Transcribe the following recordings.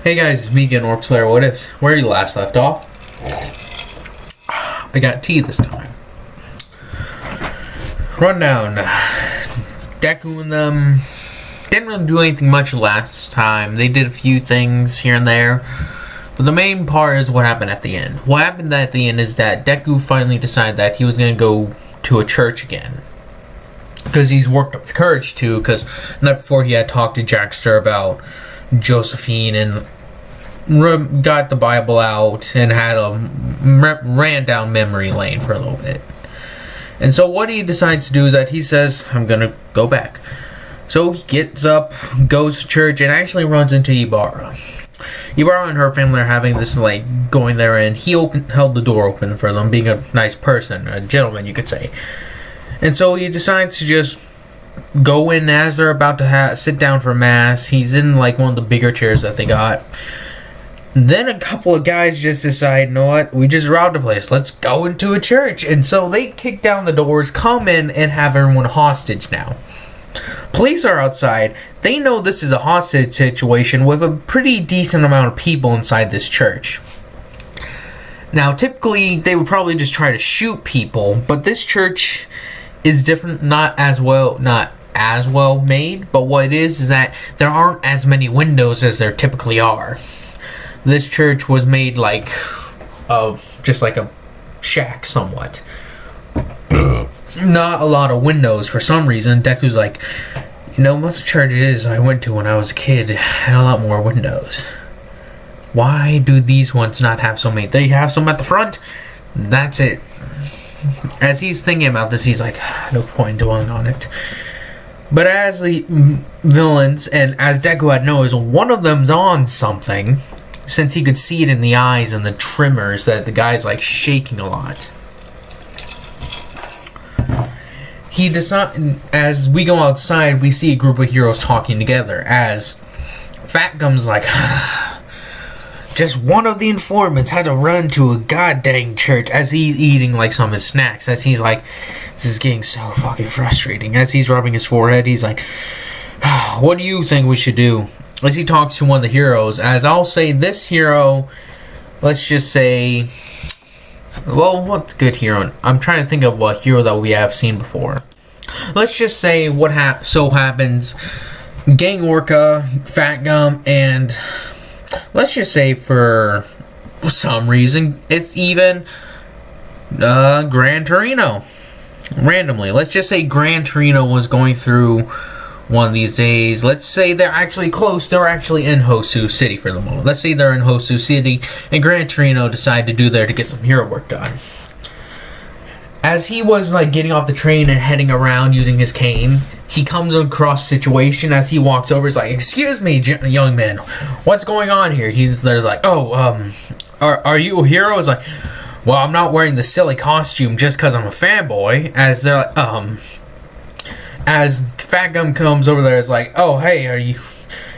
Hey guys, it's me again, Orc Slayer. What is? Where you last left off? I got tea this time. Rundown. Deku and them didn't really do anything much last time. They did a few things here and there. But the main part is what happened at the end. What happened at the end is that Deku finally decided that he was going to go to a church again. Because he's worked up the courage to, because the night before he had talked to Jackster about Josephine and got the Bible out and had ran down memory lane for a little bit. And so what he decides to do is that he says, I'm gonna go back. So he gets up, goes to church, and actually runs into Ibarra. Ibarra and her family are having this, going there, and he held the door open for them, being a nice person, a gentleman, you could say. And so he decides to just go in as they're about to sit down for mass. He's in one of the bigger chairs that they got. Then a couple of guys just decide, you know what, we just robbed a place, let's go into a church. And so they kick down the doors, come in, and have everyone hostage now. Police are outside. They know this is a hostage situation with a pretty decent amount of people inside this church. Now typically they would probably just try to shoot people, but this church is different, not as well made, but what it is that there aren't as many windows as there typically are. This church was made just like a shack somewhat. Not a lot of windows for some reason. Deku's like, most churches I went to when I was a kid had a lot more windows. Why do these ones not have so many? They have some at the front. That's it. As he's thinking about this, he's like, no point dwelling on it. But as the villains, and as Deku had noticed, one of them's on something, since he could see it in the eyes and the tremors that the guy's shaking a lot. He decides, as we go outside, we see a group of heroes talking together, as Fat Gum's like, just one of the informants had to run to a goddamn church, as he's eating some of his snacks, as he's like, this is getting so fucking frustrating. As he's rubbing his forehead, he's like, what do you think we should do? As he talks to one of the heroes, as I'll say this hero, let's just say, well, what's a good hero? I'm trying to think of what hero that we have seen before. Let's just say what happens, Gang Orca, Fat Gum, and let's just say for some reason it's even Gran Torino. Randomly, let's just say Gran Torino was going through one of these days. Let's say they're actually close. They're actually in Hosu City for the moment. Let's say they're in Hosu City, and Gran Torino decided to do there to get some hero work done. As he was getting off the train and heading around using his cane, he comes across a situation. As he walks over, he's like, excuse me, young man, what's going on here? There's like, are you a hero? He's like, well, I'm not wearing the silly costume just because I'm a fanboy. As they're like, as Fat Gum comes over there, it's like, oh, hey,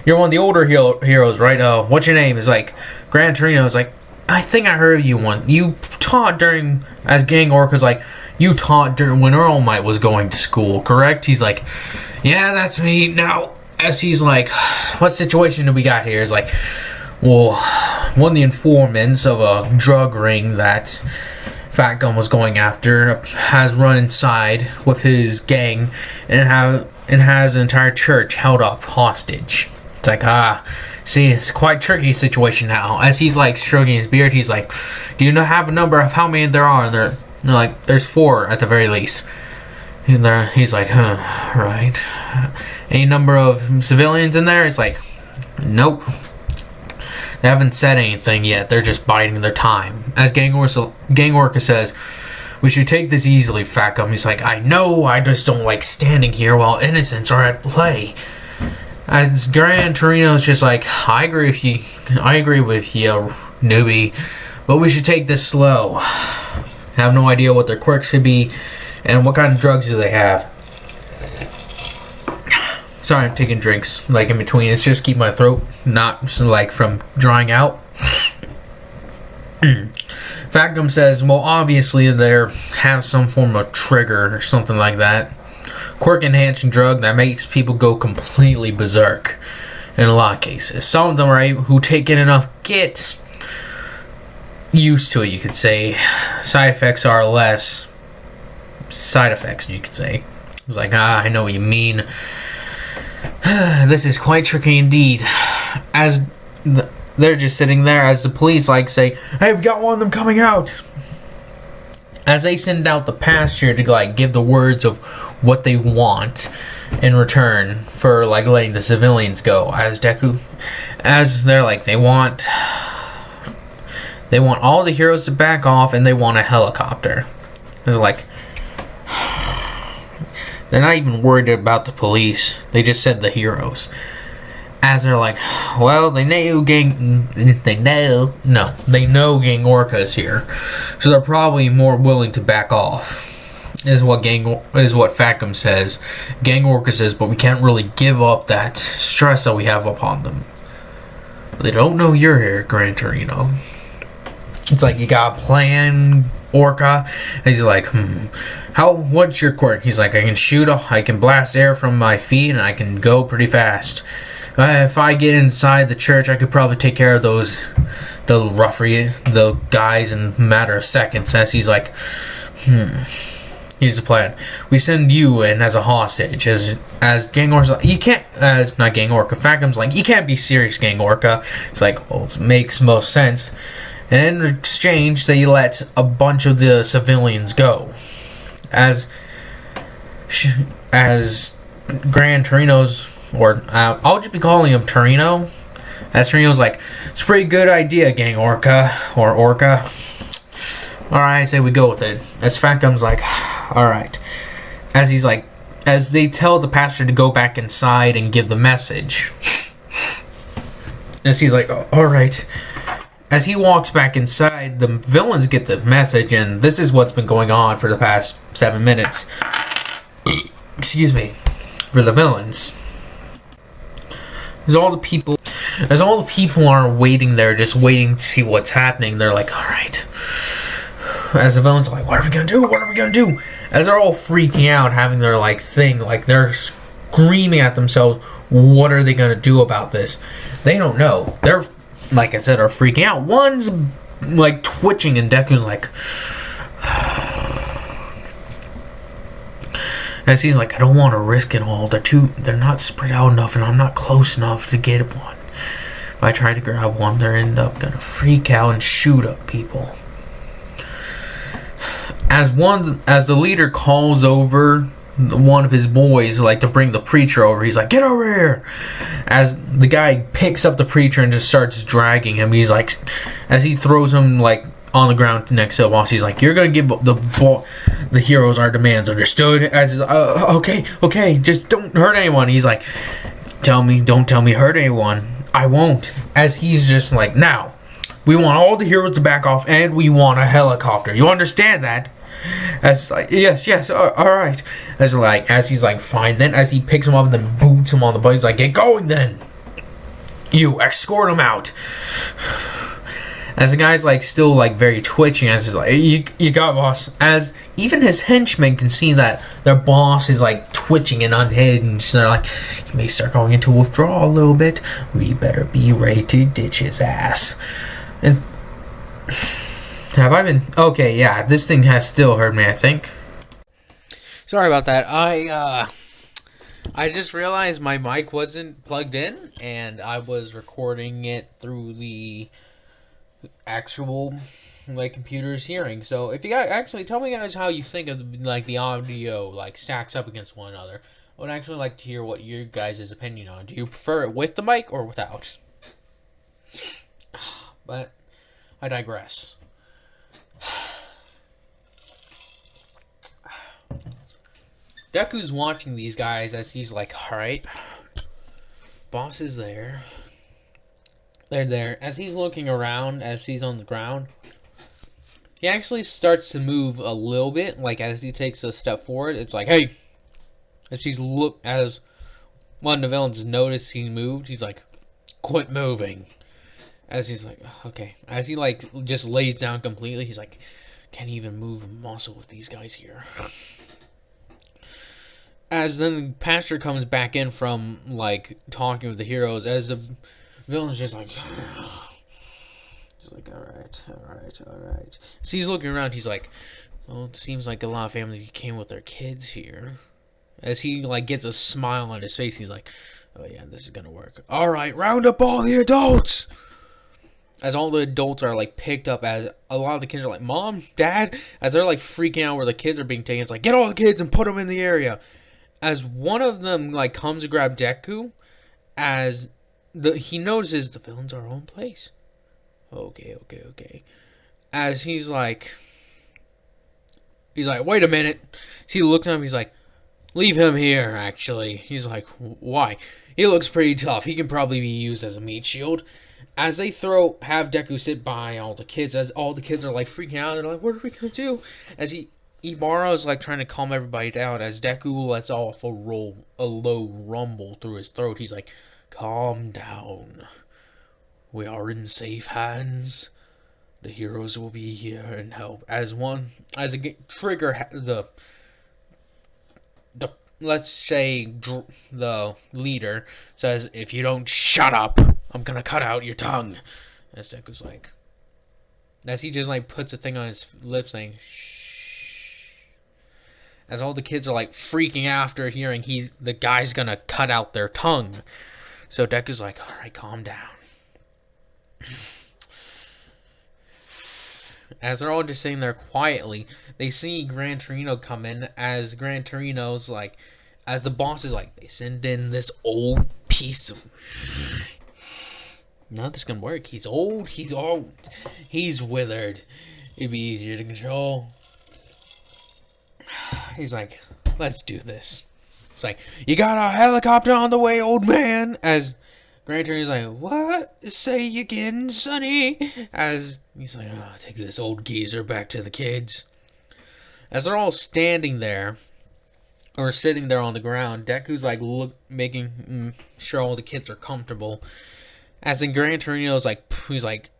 you're one of the older heroes, right? What's your name? It's like, Gran Torino. Is like, I think I heard of you one. You taught during, as Gang Orca's like, you taught during when All Might was going to school, correct? He's like, yeah, that's me. Now, as he's like, what situation do we got here? He's like, well, one of the informants of a drug ring that Fat Gum was going after has run inside with his gang and has an entire church held up hostage. It's like, see, it's quite tricky situation now. As he's stroking his beard, he's like, do you have a number of how many there are? And they're like, there's 4 at the very least. And he's like, right. Any number of civilians in there? It's like, nope. They haven't said anything yet. They're just biding their time. As Gang Orca says, we should take this easily, Fat Gum. He's like, I know, I just don't like standing here while innocents are at play. As Gran Torino's just like, I agree with you, newbie, but we should take this slow. I have no idea what their quirks should be, and what kind of drugs do they have. Sorry, I'm taking drinks, in between. It's just keep my throat not, from drying out. Fat Gum says, well, obviously they have some form of trigger or something like that. Quirk-enhancing drug that makes people go completely berserk. in a lot of cases. Some of them are able, who take it enough get used to it, you could say. Side effects are less side effects, you could say. It's like, I know what you mean. This is quite tricky indeed. As they're just sitting there as the police like say, hey, we got one of them coming out. As they send out the pastor to like give the words of what they want in return for like letting the civilians go. As Deku, as they're like, they want all the heroes to back off and they want a helicopter. It's like, they're not even worried about the police. They just said the heroes. As they're like, well, they know Gang Orca is here, so they're probably more willing to back off. Is what Fatgum says. Gang Orca says, but we can't really give up that stress that we have upon them. They don't know you're here, Gran Torino. It's like, you got a plan, Orca? And he's like, what's your quirk? He's like, I can shoot, I can blast air from my feet, and I can go pretty fast. If I get inside the church, I could probably take care of the guys in a matter of seconds. As he's like, here's the plan. We send you in as a hostage. As Gang Orca's like, you can't, as not Gang Orca, Fatgum's like, you can't be serious, Gang Orca. It's like, well, it makes most sense. And in exchange, they let a bunch of the civilians go. As Gran Torino's, or I'll just be calling him Torino. As Torino's like, it's a pretty good idea, Gang Orca, or Orca. Alright, I say we go with it. As Fatgum's like, alright. As he's like, as they tell the pastor to go back inside and give the message. As he's like, alright. As he walks back inside, the villains get the message, and this is what's been going on for the past 7 minutes. Excuse me. For the villains. As all the people are waiting there, just waiting to see what's happening, they're like, alright. As the villains are like, what are we gonna do? What are we gonna do? As they're all freaking out, having their like thing, like they're screaming at themselves, what are they gonna do about this? They don't know. They're, like I said, are freaking out. One's like twitching, and Deku's like, as he's like, I don't want to risk it all. They're not spread out enough, and I'm not close enough to get one. If I try to grab one, they're end up gonna freak out and shoot up people. As the leader calls over one of his boys, like, to bring the preacher over, he's like, get over here. As the guy picks up the preacher and just starts dragging him, he's like, as he throws him like on the ground next to the boss, he's like, you're gonna give the heroes our demands, understood? As okay, just don't hurt anyone. He's like, don't tell me hurt anyone. I won't. As he's just like, now we want all the heroes to back off, and we want a helicopter. You understand that? As like, yes, all right. As he's like, fine then. As he picks him up and then boots him on the butt, he's like, get going then. You escort him out. As the guy's like still like very twitching, as he's like, you got boss. As even his henchmen can see that their boss is like twitching and unhinged. They're like, he may start going into withdrawal a little bit. We better be ready to ditch his ass. And have I been okay? Yeah, this thing has still heard me, I think. Sorry about that. I just realized my mic wasn't plugged in, and I was recording it through the actual like computer's hearing. So if you guys actually tell me guys how you think of like the audio like stacks up against one another. I would actually like to hear what your guys' opinion on. Do you prefer it with the mic or without? But I digress. Deku's watching these guys as he's like, alright, boss is there. They're there. As he's looking around, as he's on the ground, he actually starts to move a little bit. Like, as he takes a step forward, it's like, hey! As one of the villains noticed he moved, he's like, quit moving. As he's like, okay. As he, like, just lays down completely, he's like, can't even move a muscle with these guys here. As then the pastor comes back in from like talking with the heroes, as the villain's just like, he's like, all right. So he's looking around. He's like, well, it seems like a lot of families came with their kids here. As he like gets a smile on his face, he's like, oh yeah, this is gonna work. All right, round up all the adults. As all the adults are like picked up, as a lot of the kids are like, Mom, Dad, as they're like freaking out where the kids are being taken, it's like, get all the kids and put them in the area. As one of them like comes to grab Deku, as he notices the villain's our own place. Okay. As he's like, wait a minute. So he looks at him, he's like, leave him here, actually. He's like, why? He looks pretty tough. He can probably be used as a meat shield. As they have Deku sit by all the kids, as all the kids are like freaking out, they're like, what are we gonna do? As Ibara is like trying to calm everybody down, as Deku lets off a low rumble through his throat. He's like, calm down. We are in safe hands. The heroes will be here and help. As a trigger, let's say the leader says, if you don't shut up, I'm gonna cut out your tongue. As Deku's like, as he just like puts a thing on his lips saying, shh. As all the kids are like freaking after hearing the guy's gonna cut out their tongue. So Deku's like, alright, calm down. As they're all just sitting there quietly, they see Gran Torino come in. As Gran Torino's like, as the boss is like, they send in this old piece of... None of this can work. He's old. He's withered. It'd be easier to control. He's like, let's do this. It's like, you got a helicopter on the way, old man. As Gran Torino's like, what? Say again, sonny. As he's like, oh, take this old geezer back to the kids. As they're all standing there, or sitting there on the ground, Deku's like making sure all the kids are comfortable. As in Gran Torino's like, he's like,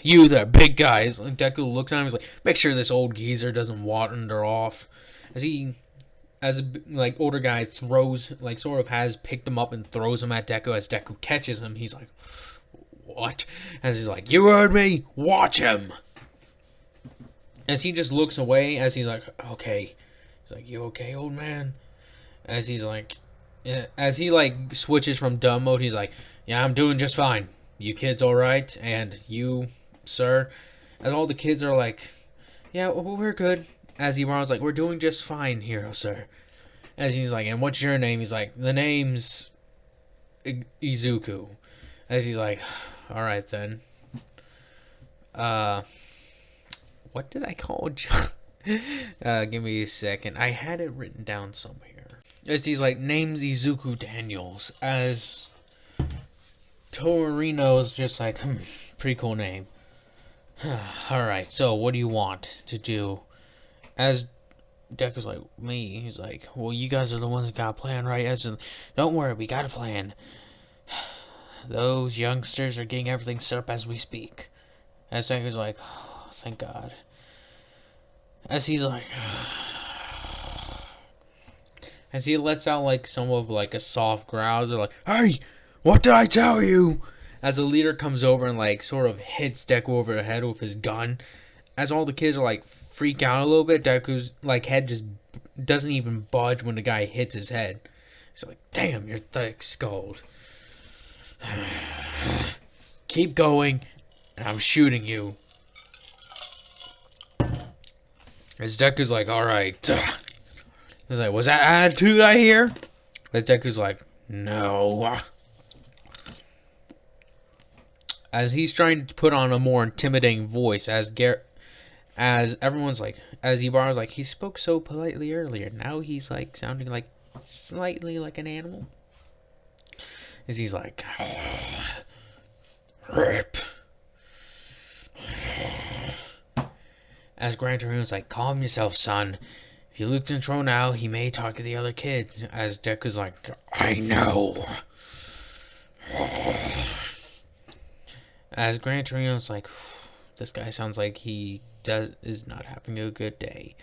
you there, big guys. And Deku looks at him, he's like, make sure this old geezer doesn't wander off. As a older guy throws, like sort of has picked him up and throws him at Deku. As Deku catches him, he's like, what? As he's like, you heard me, watch him. As he just looks away, as he's like, okay. He's like, you okay, old man? As he's like, yeah, as he like switches from dumb mode, he's like, yeah, I'm doing just fine. You kids alright? And you, sir? As all the kids are like, yeah, we're good. As Ibara's like, we're doing just fine, hero, sir. As he's like, and what's your name? He's like, the name's Izuku. As he's like, alright then. What did I call John? Give me a second. I had it written down somewhere. As he's like, name's Izuku Daniels. As Torino's just like, pretty cool name. Alright, so what do you want to do? As Deku's like, me, he's like, well, you guys are the ones that got a plan, right? As in, don't worry, we got a plan. Those youngsters are getting everything set up as we speak. As Deku's like, oh, thank God. As he's like, as he lets out like some of like a soft growl, they're like, hey, what did I tell you? As the leader comes over and like sort of hits Deku over the head with his gun. As all the kids are like freak out a little bit, Deku's like head just doesn't even budge when the guy hits his head. He's like, damn, you're thick-skulled. Keep going, and I'm shooting you. As Deku's like, alright. He's like, was that attitude I hear? As Deku's like, no. As he's trying to put on a more intimidating voice, as everyone's like, as Ibara's like, he spoke so politely earlier. Now he's like sounding like slightly like an animal. As he's like, rip. As Gran Torino's like, calm yourself, son. If you lose control now, he may talk to the other kids. As Deku's like, I know. As Gran Torino's like, this guy sounds like he is not having a good day.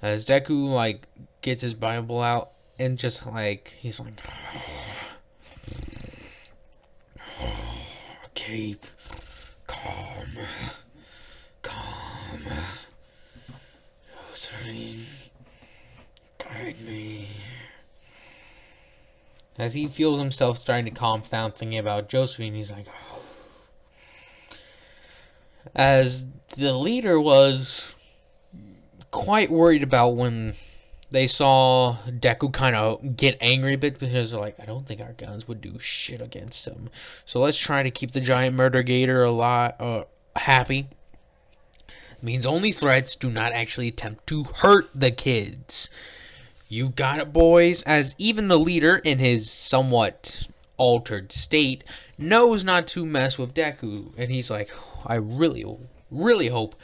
As Deku like gets his Bible out, and just like he's like, keep calm, calm, Josephine, guide me. As he feels himself starting to calm down, thinking about Josephine, he's like, oh. As the leader was quite worried about when they saw Deku kind of get angry a bit, because they're like, I don't think our guns would do shit against him. So let's try to keep the giant murder gator happy. Means only threats, do not actually attempt to hurt the kids. You got it, boys. As even the leader, in his somewhat altered state, knows not to mess with Deku. And he's like, I really hope.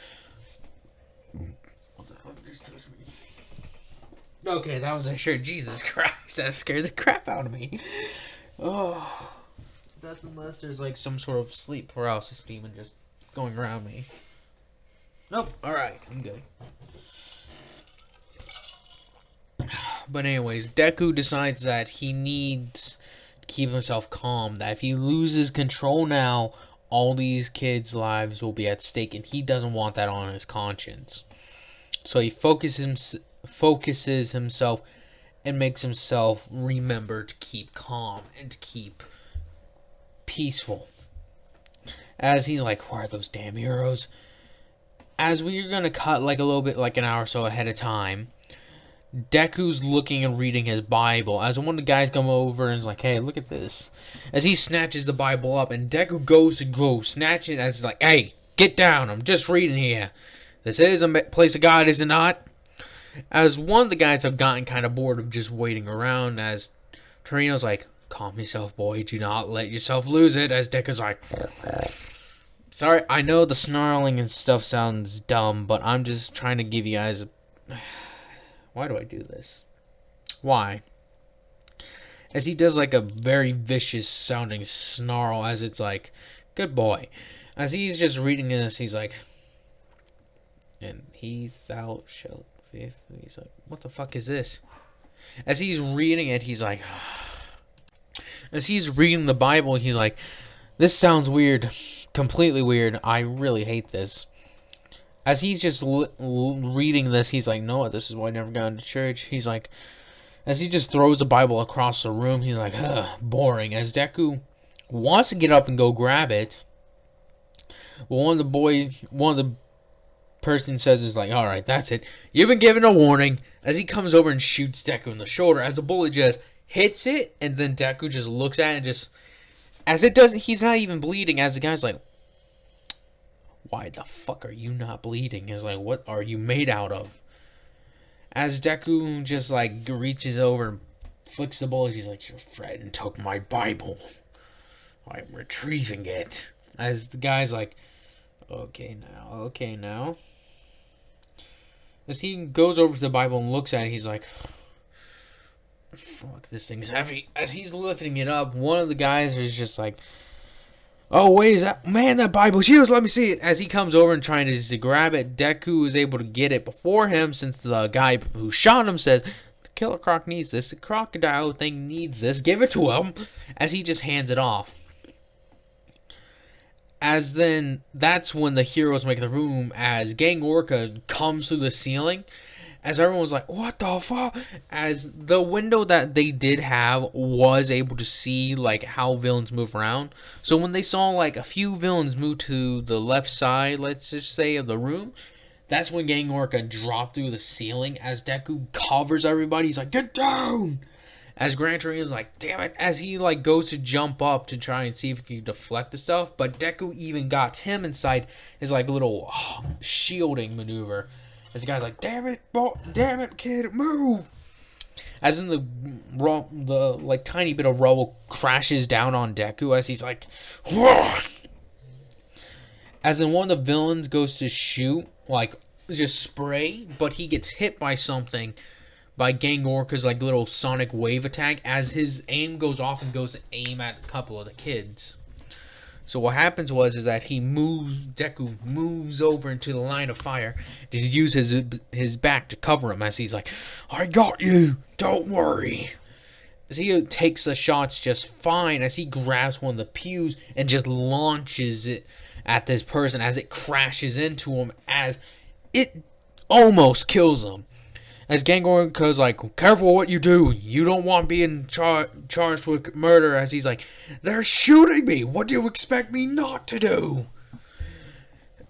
What the fuck just touched me? Okay, that was a shirt. Jesus Christ, that scared the crap out of me. Oh, that's unless there's like some sort of sleep paralysis demon just going around me. Nope. All right, I'm good. But anyways, Deku decides that he needs to keep himself calm. That if he loses control now, all these kids' lives will be at stake, and he doesn't want that on his conscience. So he focuses himself and makes himself remember to keep calm and to keep peaceful. As he's like, where are those damn heroes? As we're going to cut like a little bit, like an hour or so ahead of time, Deku's looking and reading his Bible. As one of the guys come over and is like, hey, look at this. As he snatches the Bible up, and Deku goes to go snatch it, as he's like, hey, get down, I'm just reading here. This is a place of God, is it not? As one of the guys have gotten kind of bored of just waiting around, as Torino's like, calm yourself, boy, do not let yourself lose it. As Deku's like, sorry, I know the snarling and stuff sounds dumb, but I'm just trying to give you guys why do I do this? Why? As he does like a very vicious sounding snarl, as it's like, good boy. As he's just reading this, he's like, and thou shalt faith. He's like, what the fuck is this? As he's reading it, he's like, as he's reading the Bible, he's like, this sounds weird, completely weird. I really hate this. As he's just reading this, he's like, no, this is why I never got into church. He's like, as he just throws the Bible across the room, he's like, boring. As Deku wants to get up and go grab it, but one of the person says is like, all right, that's it. You've been given a warning. As he comes over and shoots Deku in the shoulder, as the bullet just hits it, and then Deku just looks at it and just, as it doesn't, he's not even bleeding, as the guy's like, why the fuck are you not bleeding? It's like, what are you made out of? As Deku just like reaches over and flicks the bullet, he's like, your friend took my Bible. I'm retrieving it. As the guy's like, okay now. As he goes over to the Bible and looks at it, he's like, fuck, this thing's heavy. As he's lifting it up, one of the guys is just like, oh, wait, is that... Man, that Bible's huge. Let me see it. As he comes over and trying to grab it, Deku is able to get it before him, since the guy who shot him says, the killer croc needs this. The crocodile thing needs this. Give it to him. As he just hands it off. As then, that's when the heroes make the room, as Gang Orca comes through the ceiling. As everyone's like, what the fuck? As the window that they did have was able to see like how villains move around. So when they saw like a few villains move to the left side, let's just say, of the room, that's when Gang Orca dropped through the ceiling. As Deku covers everybody, he's like, get down! As Gran Torino's like, damn it, as he like goes to jump up to try and see if he can deflect the stuff, but Deku even got him inside his like little shielding maneuver. As the guy's like, damn it, kid, move! As in the like tiny bit of rubble crashes down on Deku, as he's like, whoa! As in one of the villains goes to shoot, like just spray, but he gets hit by something, by Gang Orca's like little sonic wave attack, as his aim goes off and goes to aim at a couple of the kids. So what happens is that Deku moves over into the line of fire to use his back to cover him as he's like, I got you, don't worry. As he takes the shots just fine as he grabs one of the pews and just launches it at this person as it crashes into him as it almost kills him. As Gang Orca's like, careful what you do. You don't want being charged with murder. As he's like, they're shooting me. What do you expect me not to do?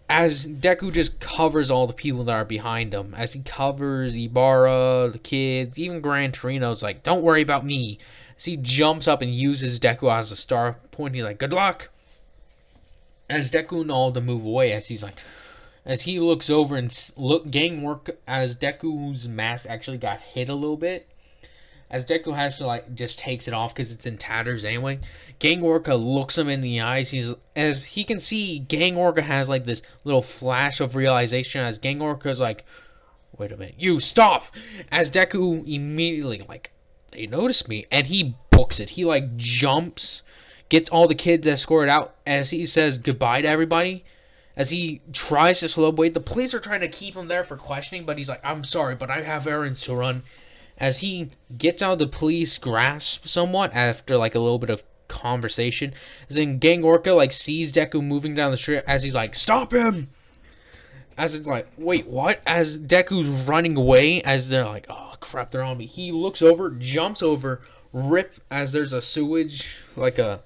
As Deku just covers all the people that are behind him. As he covers Ibarra, the kids, even Gran Torino's like, don't worry about me. As he jumps up and uses Deku as a star point, he's like, good luck. As Deku and all to move away, as he's like, as he looks over and gang work, as Deku's mask actually got hit a little bit. As Deku has to like just takes it off because it's in tatters anyway. Gang Orca looks him in the eyes. As he can see, Gang Orca has like this little flash of realization. As Gang Orca's like, "Wait a minute, you stop!" As Deku immediately like, they noticed me, and he books it. He like jumps, gets all the kids escorted out. As he says goodbye to everybody. As he tries to slow wait, the police are trying to keep him there for questioning, but he's like, "I'm sorry, but I have errands to run." As he gets out of the police grasp somewhat after like a little bit of conversation, as in Gang Orca like sees Deku moving down the street as he's like, "Stop him!" As it's like, wait, what? As Deku's running away, as they're like, "Oh crap, they're on me." He looks over, jumps over, as there's a sewage, like a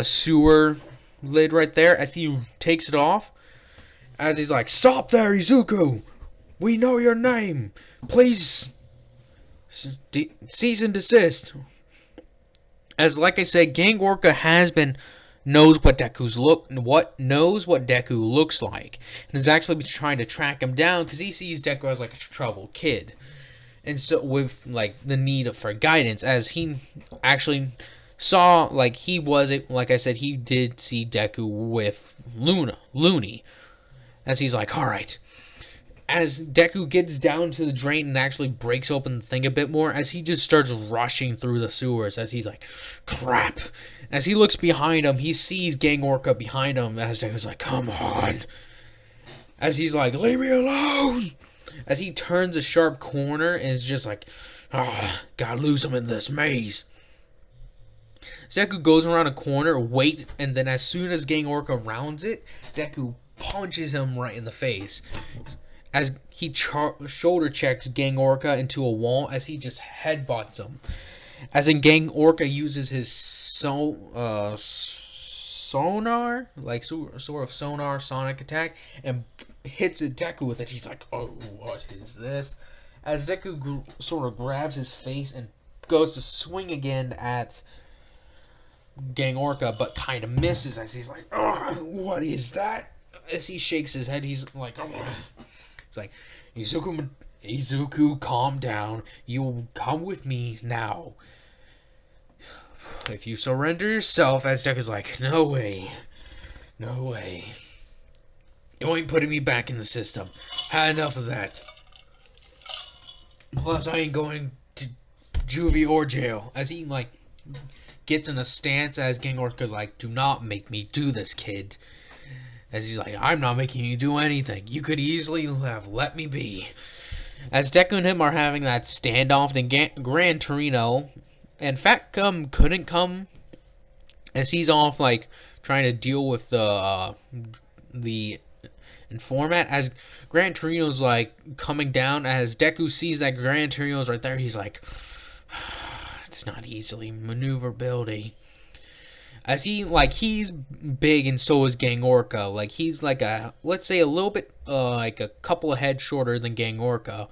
sewer lid right there. As he takes it off, as he's like, "Stop there, Izuku! We know your name. Please cease and desist." As like I said, Gang Orca knows what Deku looks like, and is actually trying to track him down because he sees Deku as like a troubled kid, and so with like the need for guidance. As he actually saw, like he wasn't, like I said, he did see Deku with Looney, as he's like, all right. As Deku gets down to the drain and actually breaks open the thing a bit more, as he just starts rushing through the sewers, as he's like, crap. As he looks behind him, he sees Gang Orca behind him, as Deku's like, come on. As he's like, leave me alone. As he turns a sharp corner and is just like, gotta lose him in this maze. Deku goes around a corner, waits, and then as soon as Gang Orca rounds it, Deku punches him right in the face. As he shoulder checks Gang Orca into a wall, as he just headbutts him. As in Gang Orca uses his sonar, like sort of sonar sonic attack, and hits Deku with it. He's like, oh, what is this? As Deku sort of grabs his face and goes to swing again at Gang Orca, but kind of misses as he's like, oh, what is that? As he shakes his head, he's like, oh. It's like, Izuku, calm down. You will come with me now. If you surrender yourself, as Deku's like, no way. No way. You ain't putting me back in the system. Had enough of that. Plus, I ain't going to juvie or jail. As he, like, gets in a stance as Gang Orca's like, do not make me do this, kid. As he's like, I'm not making you do anything. You could easily have let me be. As Deku and him are having that standoff, then Gran Torino and Fat Gum couldn't come, as he's off like trying to deal with the informant. As Gran Torino's like coming down, as Deku sees that Gran Torino's right there, he's like, it's not easily maneuverability. As he's big and so is Gang Orca. Like, he's like let's say a little bit, like a couple of heads shorter than Gang Orca.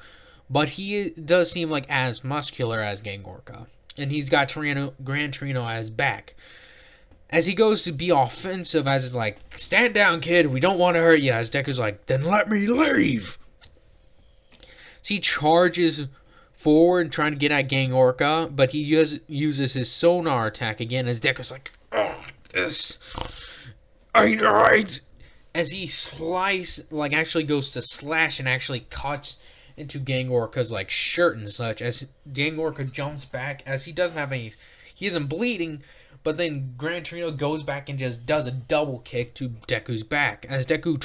But he does seem like as muscular as Gang Orca. And he's got Gran Torino at his back. As he goes to be offensive, as it's like, stand down, kid, we don't want to hurt you. As Deku's like, then let me leave. So he charges forward trying to get at Gang Orca, but he uses his sonar attack again, as Deku's like, oh, this ain't right. As he actually goes to slash and actually cuts into Gang Orca's like shirt and such, as Gang Orca jumps back, as he isn't bleeding, But then Gran Torino goes back and just does a double kick to Deku's back. As Deku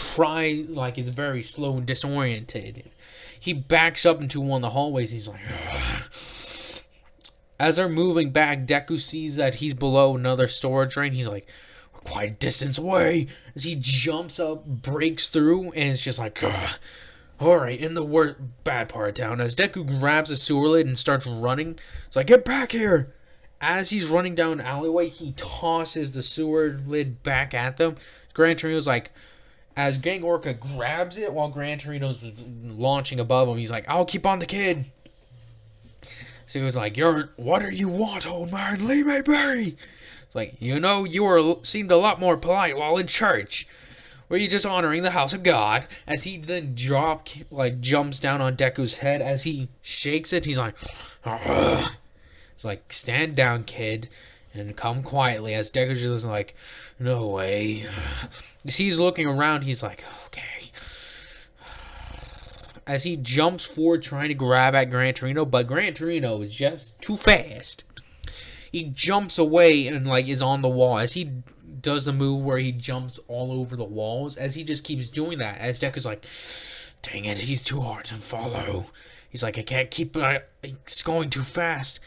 is very slow and disoriented. He backs up into one of the hallways. He's like, ugh. As they're moving back, Deku sees that he's below another storage drain. He's like, we're quite a distance away. As he jumps up, breaks through, and it's just like, ugh. Alright, in the bad part of town. As Deku grabs a sewer lid and starts running, it's like, get back here! As he's running down an alleyway, he tosses the sewer lid back at them. Gran Torino's like, as Gang Orca grabs it while Gran Torino's launching above him, he's like, I'll keep on the kid. So he was like, what do you want, old man? Leave me be. It's like, you seemed a lot more polite while in church. Were you just honoring the house of God? As he then jumps down on Deku's head. As he shakes it, he's like, ugh. It's like, stand down, kid, and come quietly. As Deku's just like, no way. You see, he's looking around. He's like, okay. As he jumps forward, trying to grab at Gran Torino, but Gran Torino is just too fast. He jumps away and is on the wall. As he does the move where he jumps all over the walls, as he just keeps doing that, as Deku's like, dang it, he's too hard to follow. He's like, I can't keep it's going too fast.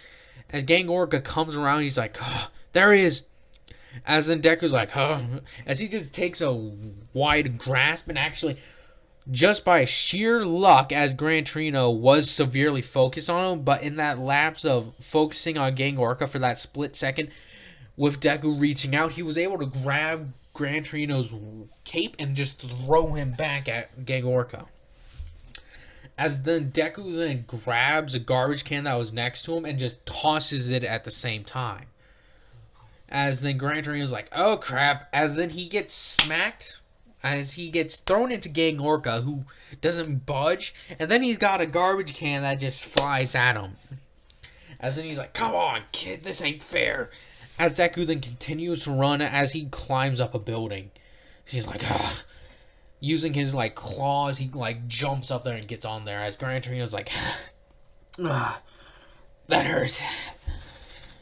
As Gang Orca comes around, he's like, oh, there he is. As then Deku's like, huh. As he just takes a wide grasp, and actually, just by sheer luck, as Gran Torino was severely focused on him, but in that lapse of focusing on Gang Orca for that split second, with Deku reaching out, he was able to grab Gran Torino's cape and just throw him back at Gang Orca. As then Deku then grabs a garbage can that was next to him and just tosses it at the same time. As then Gran Torino's like, oh crap. As then he gets smacked. As he gets thrown into Gang Orca, who doesn't budge. And then he's got a garbage can that just flies at him. As then he's like, come on kid, this ain't fair. As Deku then continues to run as he climbs up a building. He's like, ah. Using his claws, he jumps up there and gets on there. As Gran Torino's like, ah, that hurts.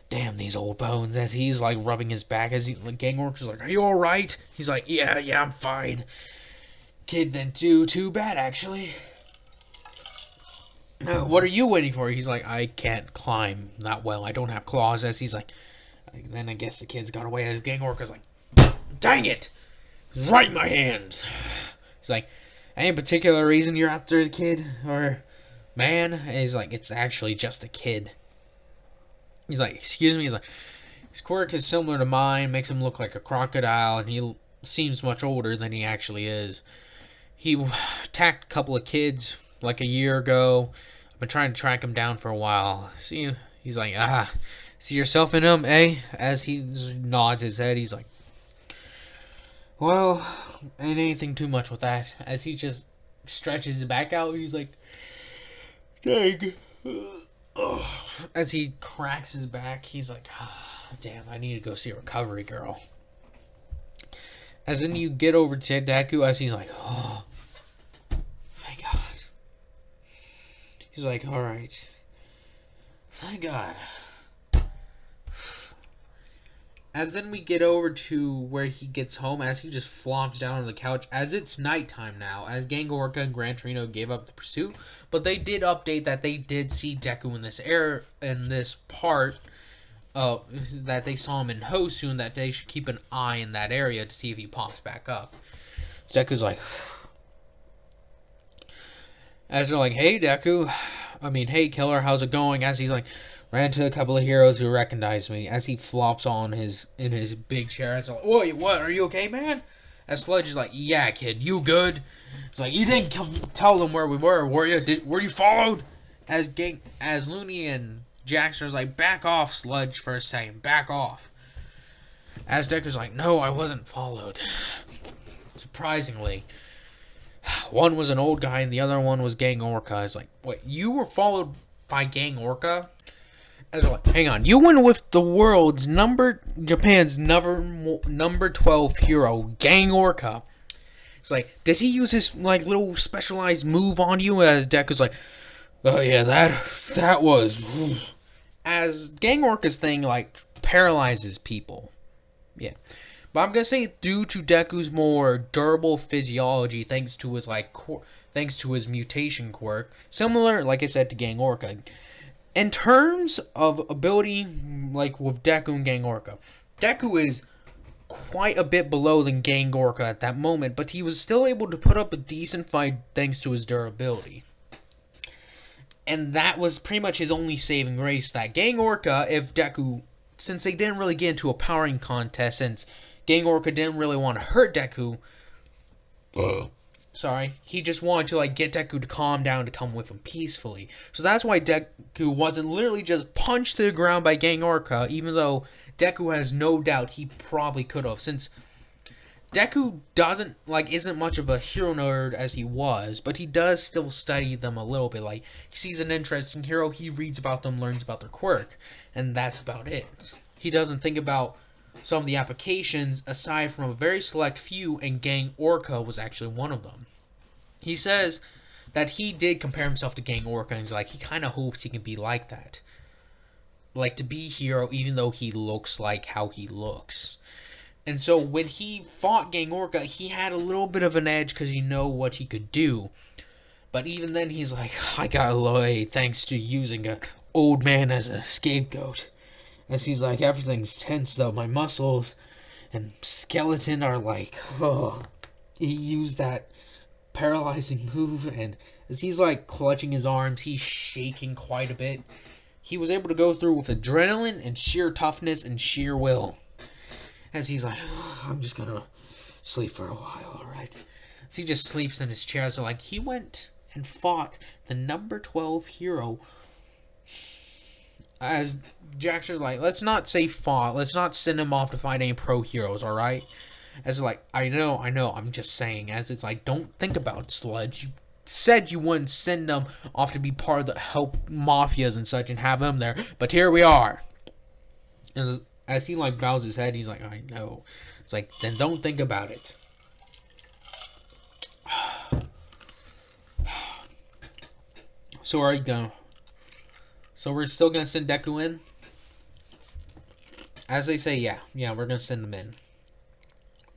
Damn these old bones. As he's rubbing his back, as Gang Orca's like, are you all right? He's like, yeah, I'm fine. Kid then too bad actually. What are you waiting for? He's like, I can't climb that well. I don't have claws. As he's like, then I guess the kid's got away. As Gang Orca's like, dang it. It's right in my hands. He's like, any particular reason you're after the kid? Or man? And he's like, it's actually just a kid. He's like, excuse me? He's like, his quirk is similar to mine, makes him look like a crocodile, and he seems much older than he actually is. He attacked a couple of kids a year ago. I've been trying to track him down for a while. See, he's like, see yourself in him, eh? As he nods his head, he's like, well, ain't anything too much with that. As he just stretches his back out, he's like, dang. As he cracks his back, he's like, damn, I need to go see a recovery girl. As then you get over to Deku, as he's like, oh, thank God. He's like, alright. Thank God. As then we get over to where he gets home, as he just flops down on the couch, as it's nighttime now, as Gang Orca and Gran Torino gave up the pursuit, but they did update that they did see Deku in this part, that they saw him in Hosu, and that they should keep an eye in that area to see if he pops back up. So Deku's like, as they're like, hey hey killer, how's it going? As he's like, ran to a couple of heroes who recognized me. As he flops in his big chair, as like, whoa, what? Are you okay, man? As Sludge is like, yeah, kid, you good? It's like, you didn't tell them where we were you? Were you followed? As Looney and Jackson's like, back off, Sludge, for a second, back off. As Deku's like, no, I wasn't followed. Surprisingly, one was an old guy and the other one was Gang Orca. It's like, wait, you were followed by Gang Orca? As like, hang on, you went with the Japan's number 12 hero, Gang Orca. It's like, did he use his little specialized move on you? As Deku's like, oh yeah, that was. As Gang Orca's thing paralyzes people. Yeah. But I'm gonna say due to Deku's more durable physiology, thanks to his thanks to his mutation quirk, similar, like I said, to Gang Orca. In terms of ability, like with Deku and Gang Orca, Deku is quite a bit below than Gang Orca at that moment, but he was still able to put up a decent fight thanks to his durability. And that was pretty much his only saving grace. That Gang Orca, if Deku, since they didn't really get into a powering contest, since Gang Orca didn't really want to hurt Deku, he just wanted to get Deku to calm down, to come with him peacefully. So that's why Deku wasn't literally just punched to the ground by Gang Orca, even though Deku has no doubt he probably could have, since Deku isn't much of a hero nerd as he was, but he does still study them a little bit. He sees an interesting hero, he reads about them, learns about their quirk, and that's about it. He doesn't think about some of the applications aside from a very select few, and Gang Orca was actually one of them. He says that he did compare himself to Gang Orca, and he's he kind of hopes he can be like that. To be hero even though he looks like how he looks. And so when he fought Gang Orca, he had a little bit of an edge because he know what he could do. But even then he's I got away thanks to using an old man as a scapegoat. As he's everything's tense though, my muscles and skeleton are oh. He used that paralyzing move, and as he's clutching his arms, he's shaking quite a bit. He was able to go through with adrenaline and sheer toughness and sheer will. As he's I'm just gonna sleep for a while, alright? So he just sleeps in his chair. So he went and fought the number 12 hero. As Jackson, let's not say fought. Let's not send him off to fight any pro heroes, alright? As I know, I'm just saying. As it's don't think about it, Sludge. You said you wouldn't send them off to be part of the help mafias and such and have them there, but here we are. And as he bows his head, he's I know. It's then don't think about it. So are you going? So we're still gonna send Deku in? As they say, yeah, we're gonna send him in.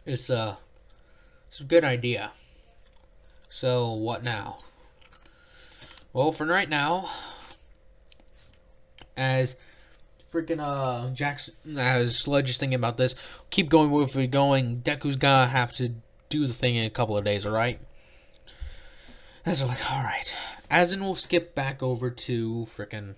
It's a good idea. So what now? Well, for right now, as freaking Jackson, as Sludge is thinking about this, keep going with it going. Deku's gonna have to do the thing in a couple of days, alright? As they're alright. As in, we'll skip back over to freaking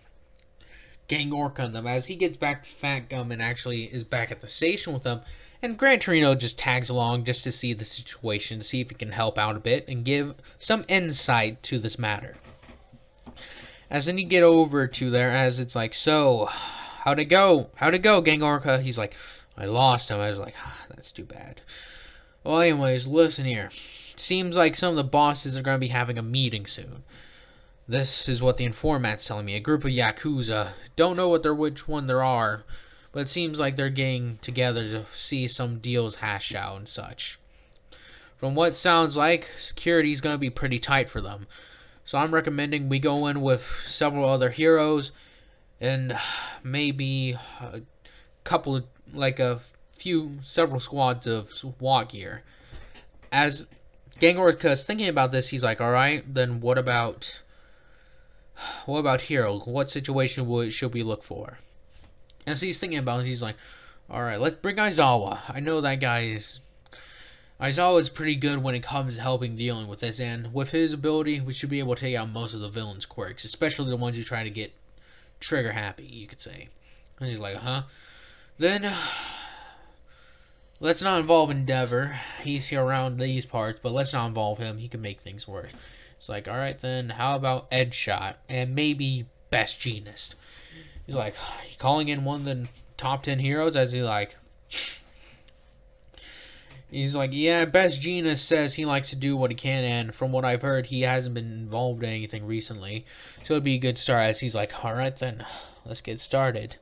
Gang Orca and them. As he gets back to Fat Gum and actually is back at the station with them, and Gran Torino just tags along just to see the situation, to see if he can help out a bit and give some insight to this matter. As then you get over to there, as it's so, how'd it go? How'd it go, Gang Orca? He's I lost him. I was that's too bad. Well, anyways, listen here. Seems some of the bosses are going to be having a meeting soon. This is what the informant's telling me. A group of Yakuza. Don't know which one there are, but it seems they're getting together to see some deals hashed out and such. From what it sounds security's going to be pretty tight for them. So I'm recommending we go in with several other heroes and maybe a couple of, several squads of SWAT gear. As Gang Orca is thinking about this, he's alright, then what about heroes? What situation should we look for? And so he's thinking about it, he's alright, let's bring Aizawa. I know that guy Aizawa is pretty good when it comes to helping dealing with this, and with his ability, we should be able to take out most of the villains' quirks, especially the ones who try to get trigger happy, you could say. And he's huh? Then, let's not involve Endeavor. He's here around these parts, but let's not involve him. He can make things worse. It's alright then, how about Edshot? And maybe Best Genist. He's calling in one of the top 10 heroes, as he's yeah, Best Genist says he likes to do what he can, and from what I've heard, he hasn't been involved in anything recently. So it'd be a good start, as he's alright then, let's get started.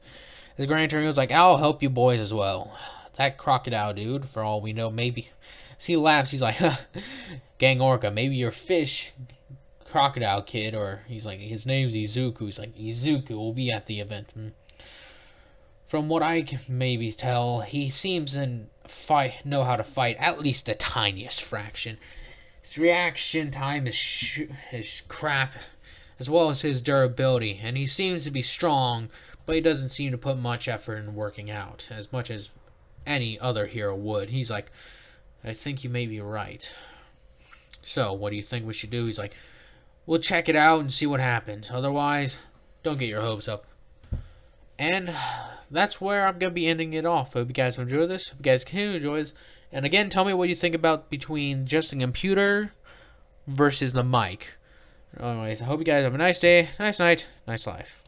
As Gran Torino's I'll help you boys as well. That crocodile dude, for all we know, maybe. As he laughs, he's Gang Orca, maybe your fish crocodile kid, or he's his name's Izuku. He's Izuku will be at the event. From what I can maybe tell, he seems to know how to fight at least the tiniest fraction. His reaction time is crap, as well as his durability, and he seems to be strong, but he doesn't seem to put much effort in working out, as much as any other hero would. He's like, I think you may be right. So, what do you think we should do? He's like, we'll check it out and see what happens. Otherwise, don't get your hopes up. And that's where I'm going to be ending it off. Hope you guys enjoy this. Hope you guys can enjoy this. And again, tell me what you think about between just the computer versus the mic. Anyways, I hope you guys have a nice day, nice night, nice life.